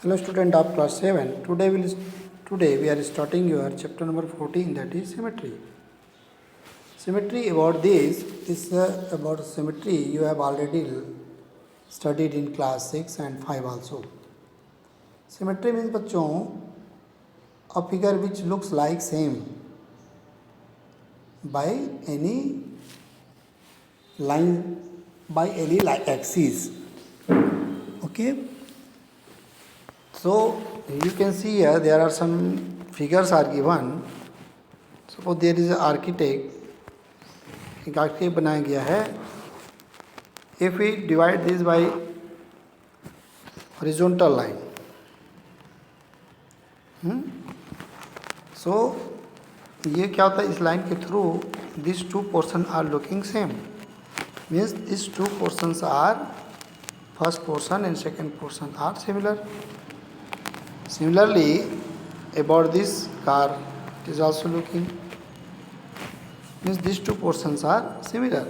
Hello student of class 7. Today we are starting your chapter number 14, that is symmetry. Symmetry about this is about symmetry you have already studied in class 6 and 5 also. Symmetry means बच्चों a figure which looks like same by any line by any axis. Okay. So you can see here there are some figures are given. Suppose there is an architect, एक architect बनाया गया है. If we divide this by horizontal line, so ये क्या होता है, इस line के through these two portions are looking same, means these two portions are first portion and second portion are similar. Similarly, about this car, it is also looking, means these two portions are similar.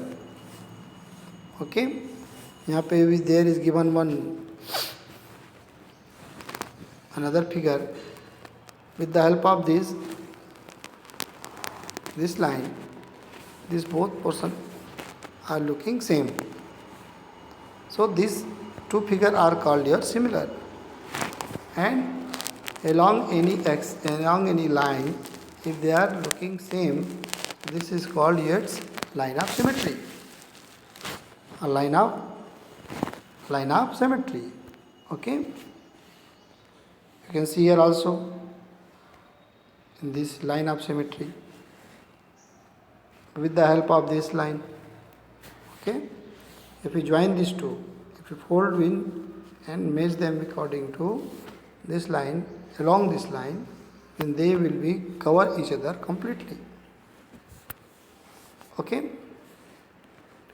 Okay, यहाँ पे भी there is given one another figure. With the help of this line, these both portions are looking same. So these two figures are called here similar. And along any line, if they are looking same, this is called here line of symmetry. A line of symmetry. Okay, you can see here also in this line of symmetry with the help of this line. Okay, if we join these two, if we fold in and measure them according to this line, along this line, then they will be cover each other completely. Okay, you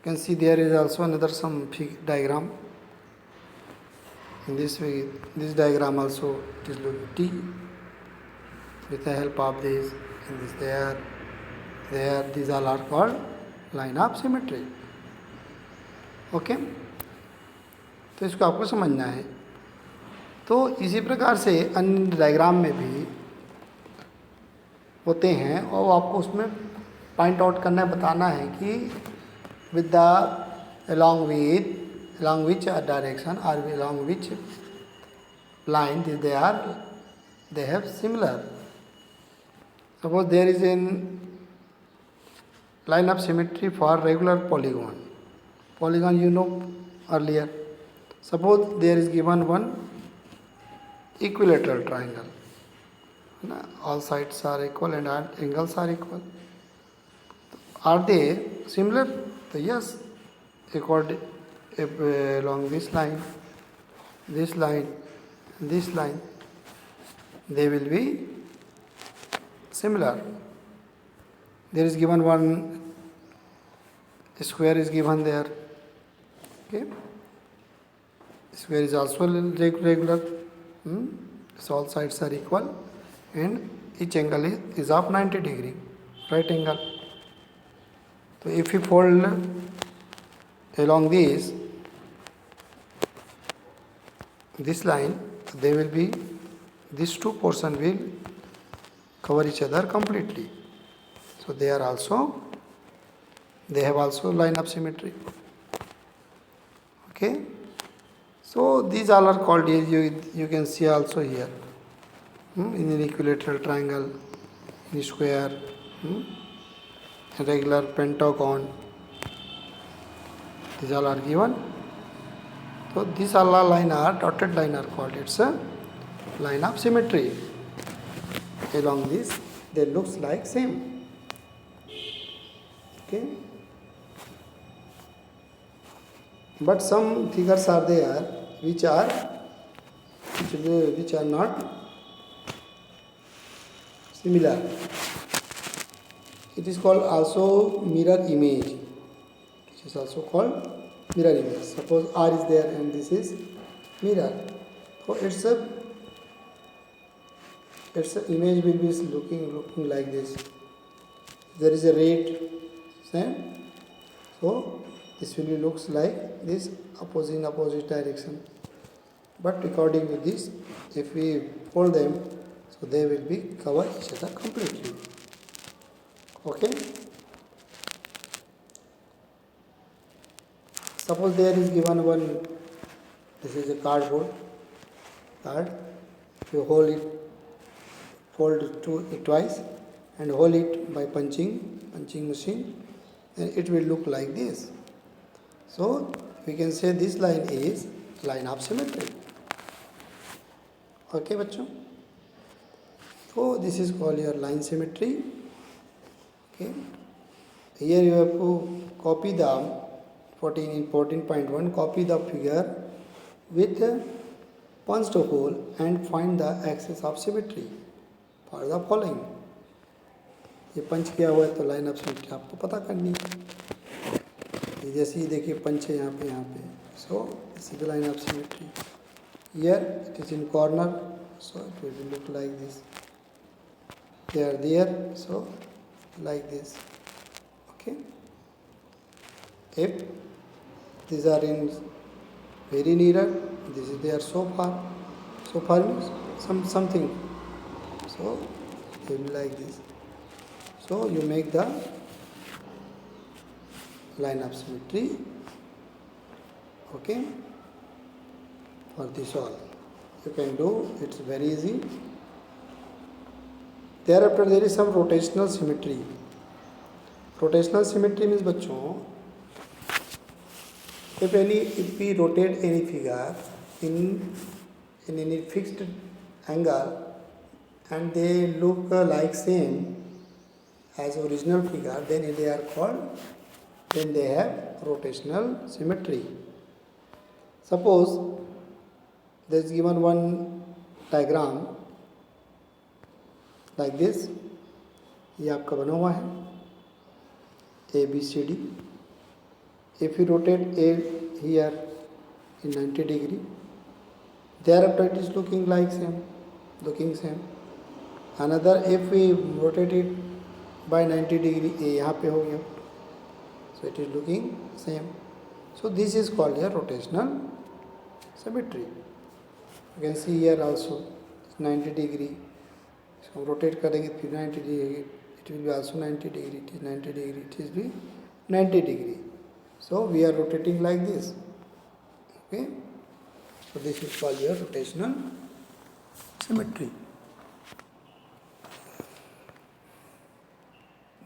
can see there is also another some diagram. In this way, this diagram also it is looking T with the help of this and this there, these all are called line of symmetry. Okay, तो इसको आपको समझना है. तो इसी प्रकार से अन्य डायग्राम में भी होते हैं और आपको उसमें पॉइंट आउट करना है, बताना है कि with the along which direction or along which line they have similar. Suppose there is a line of symmetry for regular polygon you know earlier. Suppose there is given one equilateral triangle, all sides are equal and angles are equal. Are they similar? So yes, along this line, they will be similar. There is given one square is given there. Okay, square is also regular. So all sides are equal and each angle is of 90 degree, right angle. So if we fold along this line, they will be, these two portions will cover each other completely. So they have also line of symmetry. Okay. So these all are called, you can see also here, in an equilateral triangle, in square, regular pentagon, these all are given. So these all are dotted line are called, it's a line of symmetry. Along this, they looks like same. Okay. But some figures are there which are not similar. It is called also mirror image. It is also called mirror image. Suppose R is there and this is mirror. So its image will be looking like this. There is a red sand, so this will be looks like this opposite direction. But according to this, if we fold them, so they will be cover each other completely. Okay. Suppose there is given one. This is a cardboard card. You hold it, fold it twice, and hold it by punching machine, and it will look like this. So we can say this line is line of symmetry. Okay, बच्चों. So this is called your line symmetry. Okay. Here you have to copy the 14.1. Copy the figure with punched hole and find the axis of symmetry for the following. ये पंच किया हुआ है तो line of symmetry आपको पता करनी है. जैसे ही देखिए पंच है यहाँ पे. So this is the line of symmetry. Here it is in corner, so it will look like this. There, so like this. Okay. If these are in very nearer, this is there so far means something. So they will like this. So you make the line of symmetry. Okay. For this all you can do, it's very easy. Thereafter there is some rotational symmetry. Rotational symmetry means बच्चों, if we rotate any figure in any fixed angle and they look like same as original figure, then they are called, then they have rotational symmetry. Suppose there is given one diagram like this. ये आपका बना हुआ है ABCD. If you rotate A here in 90 degree, thereafter it is looking same. Another, if we rotate it by 90 degree, A यहाँ पे हो गया, so it is looking same. So this is called a rotational symmetry. You can see here also 90 degree. So rotate करेंगे फिर 90 degree, it will be also 90 degree. It is 90 degree. It is be 90 degree. So we are rotating like this. Okay. So this is called your rotational symmetry.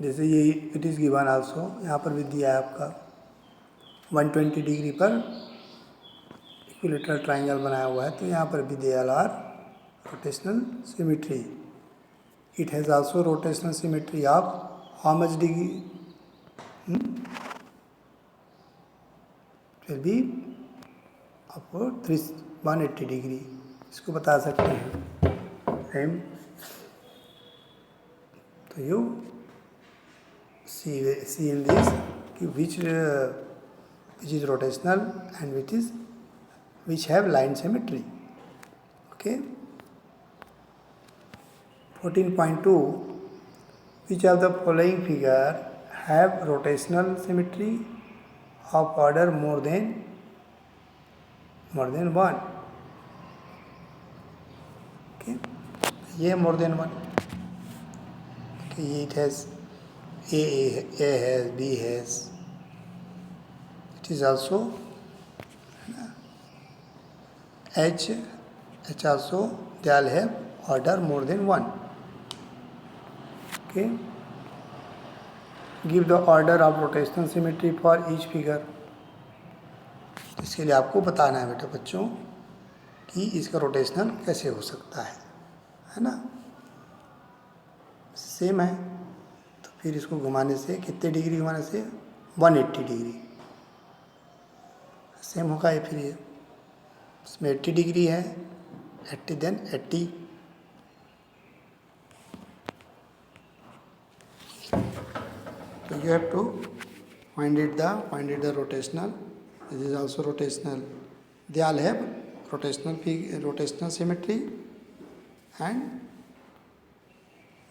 जैसे ये it is given also, यहाँ पर भी दिया है आपका 120 degree पर equilateral triangle बनाया हुआ है, तो यहाँ पर भी they are rotational symmetry. It has also rotational symmetry of how much degree? It will be upward 180 degree. इसको बता सकते हैं. Same. तो you see in this which is rotational and which have line symmetry. Okay. 14.2. Which of the following figure have rotational symmetry of order more than 1? Okay, ये more than 1. Okay, it has A has, B has. It is also H also, they all have order more than 1. Okay. Give the order of rotational symmetry for each figure. इसके लिए आपको बताना है बेटा बच्चों कि इसका रोटेशनल कैसे हो सकता है ना. सेम है तो फिर इसको घुमाने से कितने डिग्री घुमाने से 180 डिग्री सेम होगा. ये फिर ये इसमें 80 डिग्री है, 80 then 80. So you have to find it the rotational. This is also rotational. They all have rotational symmetry, and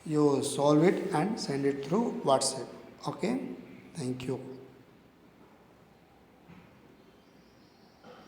you solve it and send it through WhatsApp. Okay, thank you.